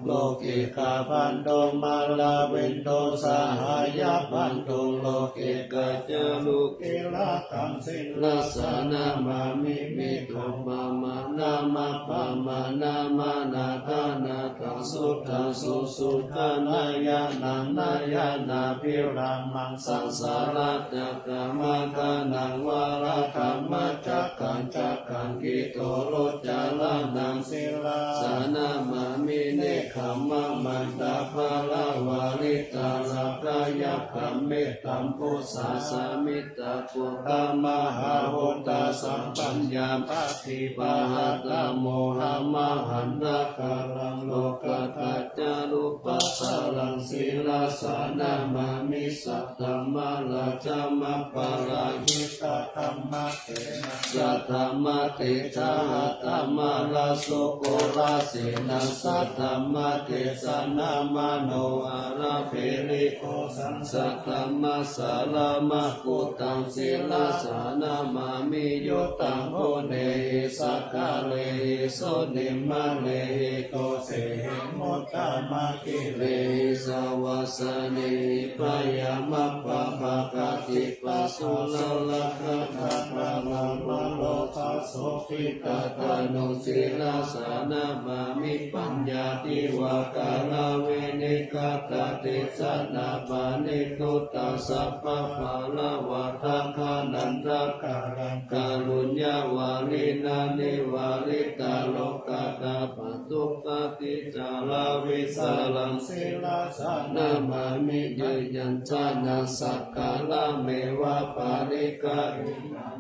โลกิกาพันโตมาลาเวนโตสหายพันโตโลกิกัจจลุกิลาคังสิลาสานามามิมิโตมานามาปามานามานาทานาทังสุทังสุสุทานายานายานาภิรังมังสังสาราจักรมาทานังวาระธรรมจักขังกิโตโรจาลานังศิลาสานามามิเนขัมมะมันตาภาลาวาริตาลาภายะคัมเมตัมปุสาสามิตาปุตตมหาโหตาสัมปัญญาปฏิปะหะตโมหะมหันตะกาลังโลกัตตัจจารุปัสสะลังศีลาสานามามิสัตตมะลาจามัปปะราหิตาธรรมะเตนะสัตตมะเตชะหะตมะลาโสโกลาเสนะสัตตมะเตสนามาโนอาราเพริโกสังสัตตมะสาลามะกุตังศีลาสานามามิโยตังโพเนสักกะเลโสนิมะเลโตเสหิมุตตมะกิเลสาวาสเนปยามะปะภะกะติปัสสุลละคะทะพะลังวะโลทัสโสภิกะตานุศีลาสานามามิปัญญาติวากาลเวนิกาตเตสนาปานิทุตตาสัพพะภาลาวะทังคานันทการังกาลุญญาวาลินานิวาลิตาโลกาตาปัตตุปติจาลาวิสาลังศีลาสานามามิเยยัญจานาสักกาลเมวะปาริกาหิ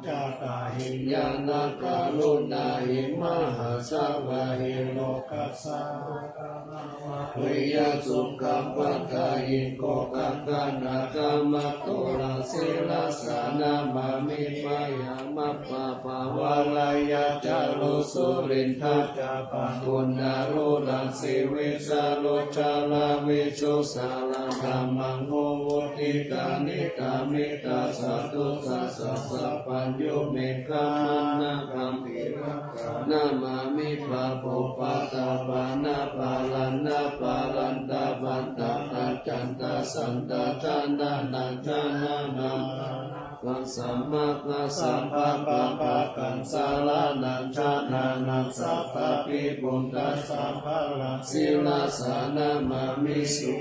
จากาหิญาณกาลุนาหิมหาสาวะหิโลกัสสาวิยสุขัมปัฏฐาหิโกกังกานาคามะโตระศีลาสานามามิปยามะปะภาวะลายะจารุสุรินทัจจาปันตุนารุลังสิวิสาโลจาลาวิชุสาลังธรรมังโมวุติกานิกามิตาสัตตุสัสสะปัญโยเมฆามันนาคัมภิรักขานามามิปะโภปะตาปานาปาลันนาปาลันตาบันตาตัจจันตาสันตาจานานันจานานังกังสัมมากัสสัมปะปะปะกังสาลานันจานานังสัพพะปิปุตตะสัมภะลังศีลาสานามามิสุ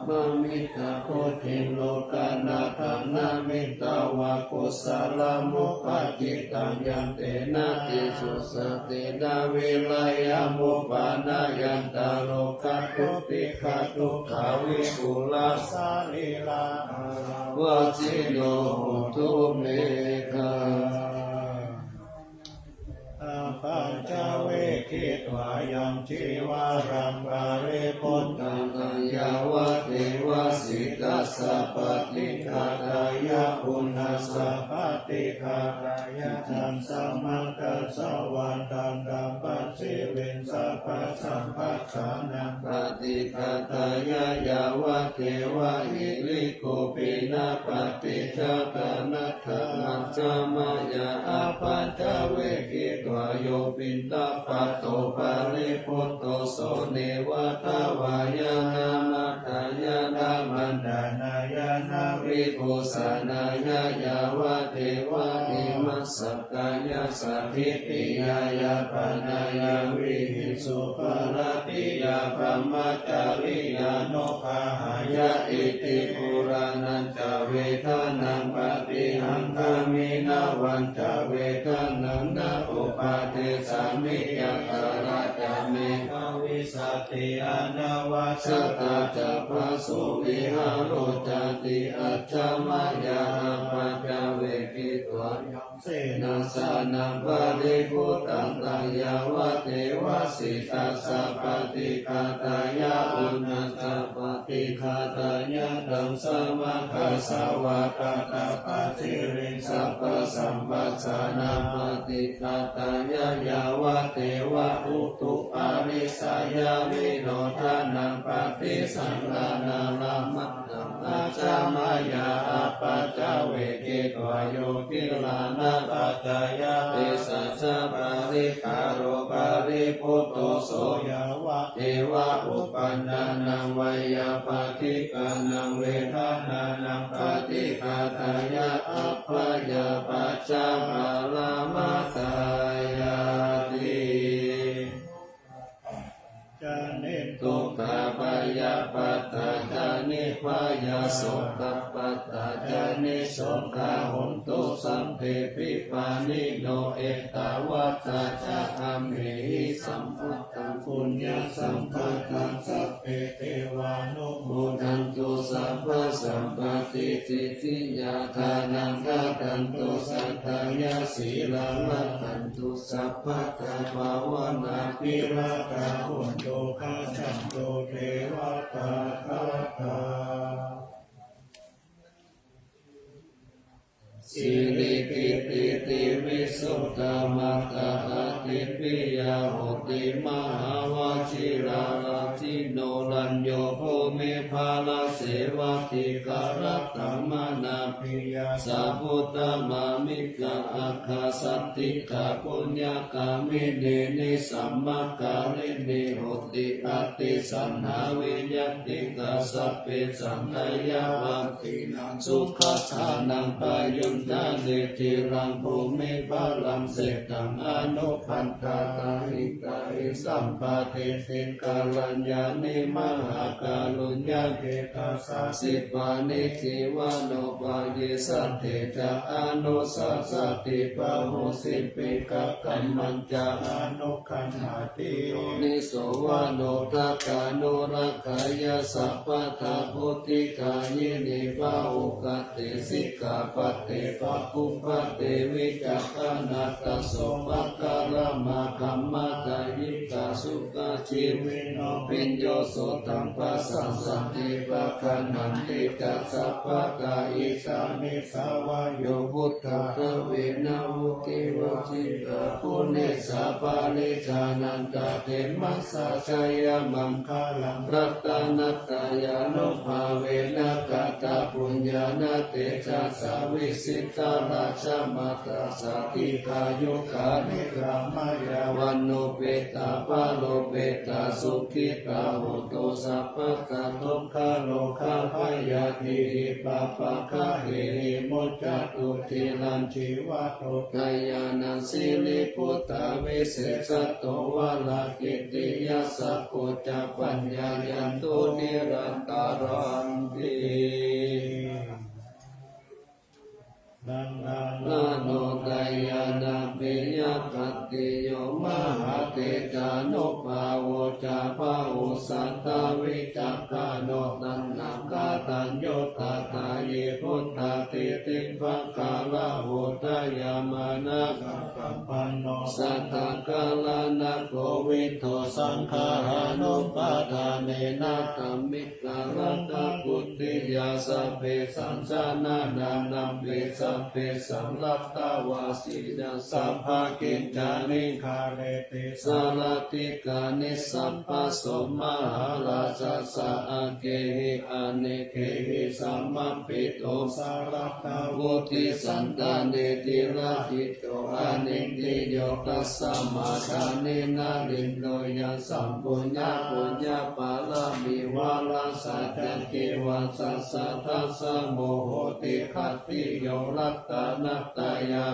มามิตาโคติโลกานาคานามิตาวะกุสาลมุปะจิตังยันเตนะติสุสติดาวิลายามุปานายันตาโลกัตตุติขาตุขาวิปุลาสาลิลาวะจิโนทุเมฆาปัญจเวคิตวายังชีวารังกาเรปุตตังยาวะเทวสิกาสะปฏิฆาตายะปุณสะปฏิฆาตายะ ทังสัมมากัสสวาตังกัมปัสสิเวนสัพพะสัมปัสสานังปฏิฆาตายายาวะเทวะหิริโกปินะปฏิจจกนัตถะมัจจามายาอาปัจจเวกิตวโยปินตปัตโตปาริพุตโตโสเนวะตาวายานามัตตายานามันดานายานาวิภูสานายายาวะเทวะอิมัสสะกายาสัพพิติยายาปนายาวิหิสุปารติยาพรหมจาริยาโนภาหายะอิติปุรานันจเวทานังปฏิหังคามินาวันจเวทานังนาอุปาเทสามิยะตระจามิภวิสัตติอนาวาสตาจะภาสุวิหารโรจติอัจฉมายาปัจจเวกิตวยัมเสนาสานังปริพุตตังตังยาวะเทวะสิตัสสะปฏิฆาตายาอุณัสสะปฏิฆาตายาตังสมาคัสสวะตตาปัจจิริสัพพสัมปัสสานาปฏิฆาตายายาวะเทวะอุตุปาริสายามิโนทานังปฏิสังฆานาลัมมัตตังอาจามายาปัจจเวกิตวโยกิลานาปัจจยาเตสัสสะปาริคาโรปาริพุตโตโสยาวะเทวะอุปันนานังวัยยาปฏิกานังเวทานานังปฏิฆาตายาอัปปยาปัจจามาลามาตายาติจานิทุกขปายาปัตตาจานิพายาโสกปัตตาจานิโสกาหุนตุสัมเพปิปานิโนเอตวัตตาจาอัมเหหิสัมพุทธังปุญญสัมปทังสัพเพเทวานุโมทันตุสัพพสัมปติสิทธิยาทานังทันตุสัทธายาสีลังลัทันตุสัพพะตาภาวนาภิราคาหุนโตภาชันโตเทวตาคาตาสิริกิติติวิสุทธามัตตาติปิยาโหติมหาวชิราราชิโนรัญโยโภเมภาลเสวะติการัตตมนาภิยาสัพพุตตมามิกะอัคคาสัตติกาปุญญากามิเนนิสัมมาการิเนโหติอัตติสันหาวิญญติกาสัพเพสังฆายาวังตินังสุขทานังปายุนนาเดติรังภูมิภาลังเสตังอนุพันธาตาหิตาหิสัมปะเทสิกาลัญญานิมหาการุญญาเกตาสาสิปานิทิวาโนปายสัตเถจะอนุสัสสติปะโหสิปิกะกัมมัญจาอนุคันหาตินิโสวาโนทักานุรักขายาสัพพะทาพุติกายินิปะอุกติสิกขาปัตเตปะปุปะเตวิจักขานัตตโสภะการะมะคัมมะกายิกาสุขจิวิโนปิญโยโสตังปัสสัสสติปะคันหันติจัสสัพพะกาอิสามิสาวะโยพุทธะเวนะวุติวจิตาปุเนสาปาลิจานันตเตมัสสะชยมังคลังรัตนัตตายานุภาเวนะกตาปุญญาณเตชะสาวิสิตาราชมัตตาสติกายุคานิรามายาวันโนเปตาปาโลเปตาสุขิตาโหตุสัพพะตาทุกขาโลกาภยาติปะปะคาเหมุจจตุติลันชีวะโตกายานันสิลิพุตตาวิเศษโตวะลากิติยาสกุจจปัญญายันตุนิรันตารันตินาโนตายานาปิยะกา สัตติโยมหาเตจานุภาโวจาภาอุสัตตวิจักขาโนตันนาคาตัญโยตตาเยพุทธาติติภะกาลาโหตยามานะกัปปันโนสัตตกาลานะโกวิโทสังขานุปาทานเนนะตัมมิกาลตะพุทธิยาสัพเพสังสานานานัมเปสัพเพสังลัตตาวาสีนาสัพพะกิจจานิคาเรติสารติกานิสัพพะสมมหาราชสะอาเกหิอเนเคหิสัมมัปปิโตสารตาวุติสันตาเนติราจิตโตอเนติโยตัสสะมาทานินาลินโนยัสสัมปุญญาปุญญาปาลามิวาลาสัจจเกวัสสะสัทธัสสะโมโหติขัตติโยรัตตานัตตายา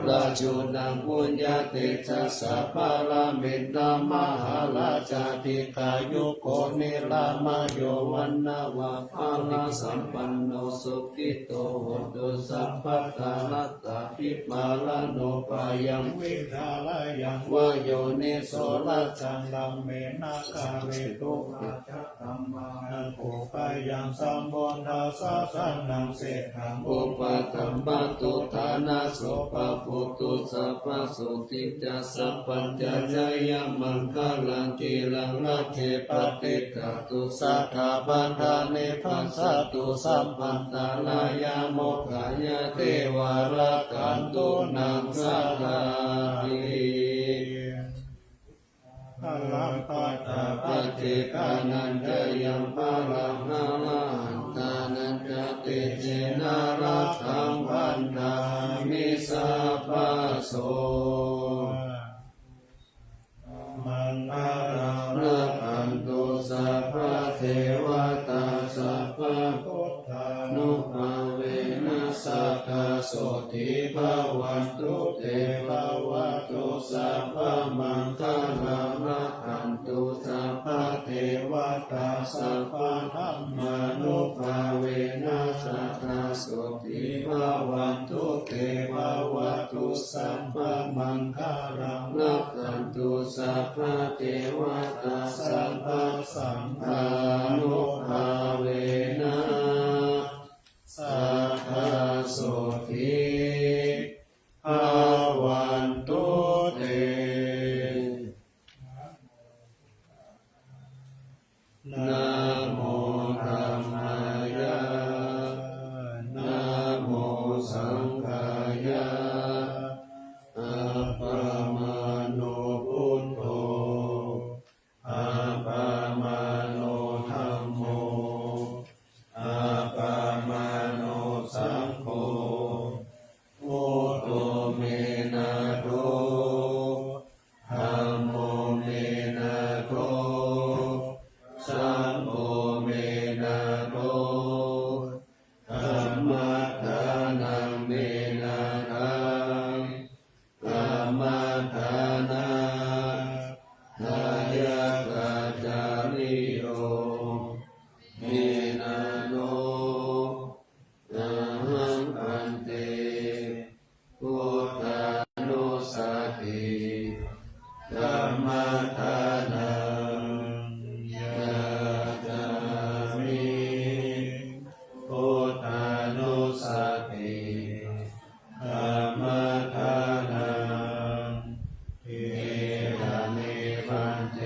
ราชุนังปุญญาเตชะสัพพะรามิตามหาราชาธิกายุโกนิรามโยวันนาวะภาลาสัมปันโนสุขิโตโหตุสัพพะทานัตตาภิมาลาโนปายังวิทาลายังวโยนิโสราชังลัมเมนาคาเรตุอาชะธัมมานังโกปายังสัมบุญทาสะสันนังเสถังอุปตัมปตุทานาโสปะปุตุสัพพะสุติจัสสัพพัญจจายมังคลังกิลังรัจเจปฏิกตุสัทธาปันธานิพัสสตุสัพพันตาลายาโมกขายาเทวารักันตุนังสัทธาทิพลังปัตตาปฏิกานันจะยังพลังหาลันตานันจะติเจนารัตถังพันธามิสัพพะโสมันตารานะพันตุสัพพะเทวตาสัพพะพุทธานุภาเวนัสสะทาโสติภาวันตุเตภาวะตุสัพพะมังคลังรักขันตุสัพพะเทวตาสัพพะธัมมานุภาเวนัสสะทาโสติภาวันตุเตภาวะตุสัพพะมังคลังรักขันตุสัพพะเทวตาสัพพะสังฆานุภาเวนะสัทธาโสติภาวันตุเตนะโมธัมมายะนะโมสังฆายะอะปะมาโนพุทโธอะปะมาโนธัมโมอะปะมาโนสังโฆพุทโธเมนะโธธัมโมเมนะโธสังโฆเมนะโธธัมมัฏฐานังเมนะทังธัมมัฏฐานาทายะกัจจาริโยเมนะโนอะหังอันเตพุทธานุสติธัมมัฏฐานังยะจามิพุทธานุสติธัมมัฏฐานังเอระเมพันเต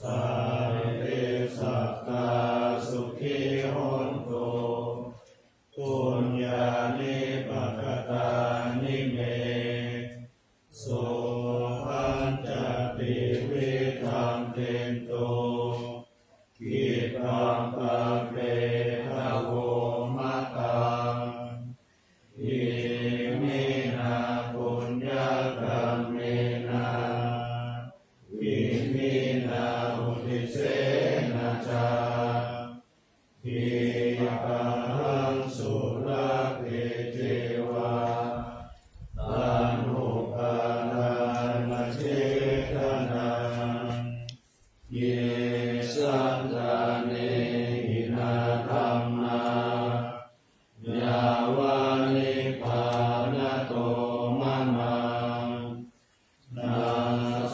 สัพเพสัตตาสุขีโหนตุปุญญานิปัฏฐานิเมสุขันจติวิธัมเตโตกิตังปะเปทะโวมะตังอิมินาปุญญกรรมเมนะอิมินาอุทิเสนะจาทิปังสุรเพเทวาตันหุปาทานเจตนาเยสันตาเนหินาธัมมายาวานิพพานโตมะมังนา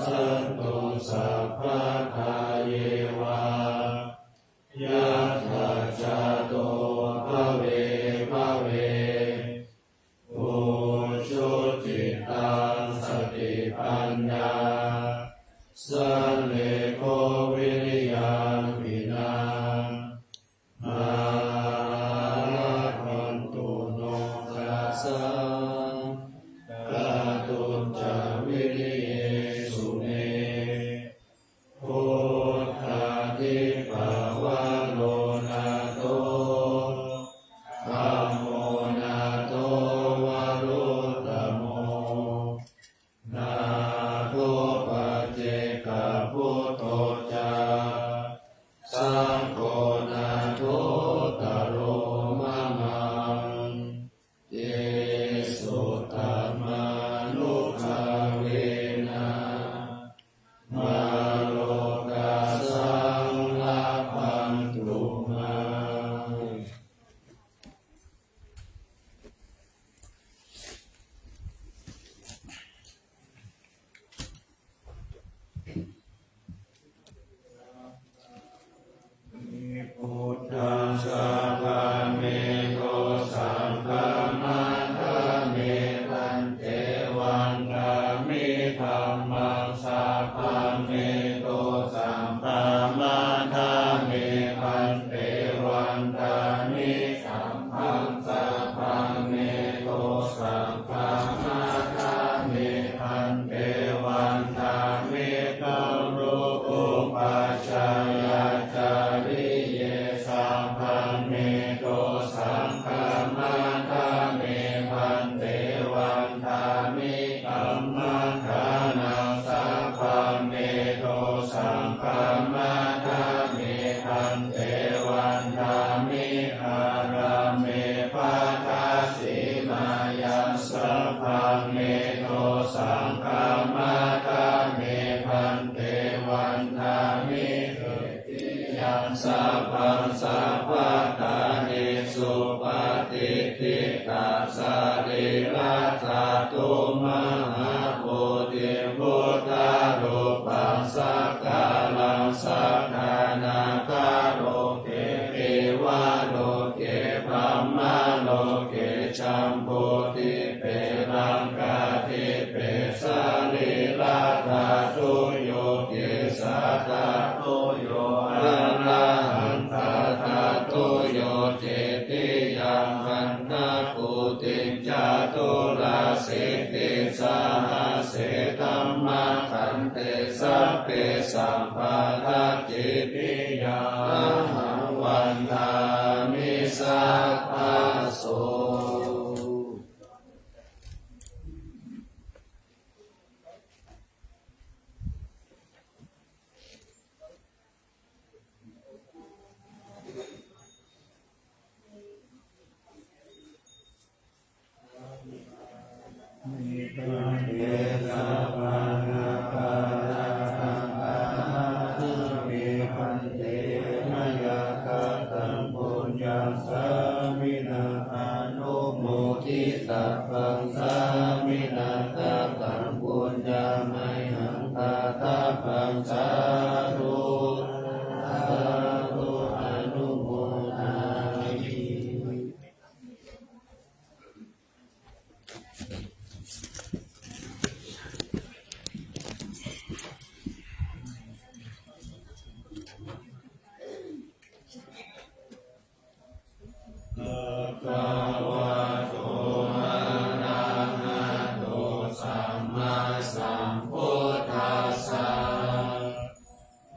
สันตุสัพพะทาเยวายะถาจาโตภเวภเวโอชุติตังสติปัญญาสันเลโกวิริยังวินามาลาภันตุโนกัสสะกาตุจจาวิริเยสุเนโพธาทิภาวะโลนาโตธัมโมนาโตวะรุตตโมนาโตปัจเจกพุทโธจาสังโฆนาโทตโรมะมังเยสุตมะนุภาเวนะมาโลกัสสังลาภันตุมาพุทธังสัพพะเมโตสังฆัมมังคะเมพันเตวันตามิธัมมังสัพพะเมโตสัมปะมาทาเมพันเตวันตามิสัมพังสัพพะเมโตสัมปะมาทาเมพันเตวันตามิกัมโรอุปัชฌายาจาริเยสัมพันเมโตสังฆัมมังคะเมพันเตวันตามิกัมมังคานังสัพพันเมโตสังฆัมมังคะเมพันเตวันตามิอาราเมปัฏฐาสิมายังสัพพันเมโตสังฆัมมังคะเมพันเตวันตามิยังสัพพังสัพพะทานิสุปฏิทิตาสาริราชาตุมหาโพธิพุทธารูปังสักกาลังสักกานาคาโลเกเอวะโลเกปัมมาโลเกชัมโพธิเปรังกาธิเปสาริราชาตุโยเกสัตตาตุโยอะระหันตตาตุโยเจติยังหันนาปุติจาตุราเสติสาหาเสตัมมาขันเตสัพเพสัมปาทัจจิปิยาหังวันทามิสัพพะโส อ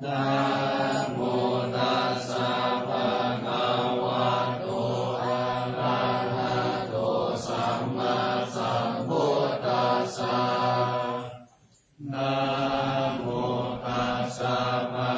นะโมตัสสะภะคะวะโตอะระหะโตสัมมาสัมพุทธัสสะนะโมตัสสะภะ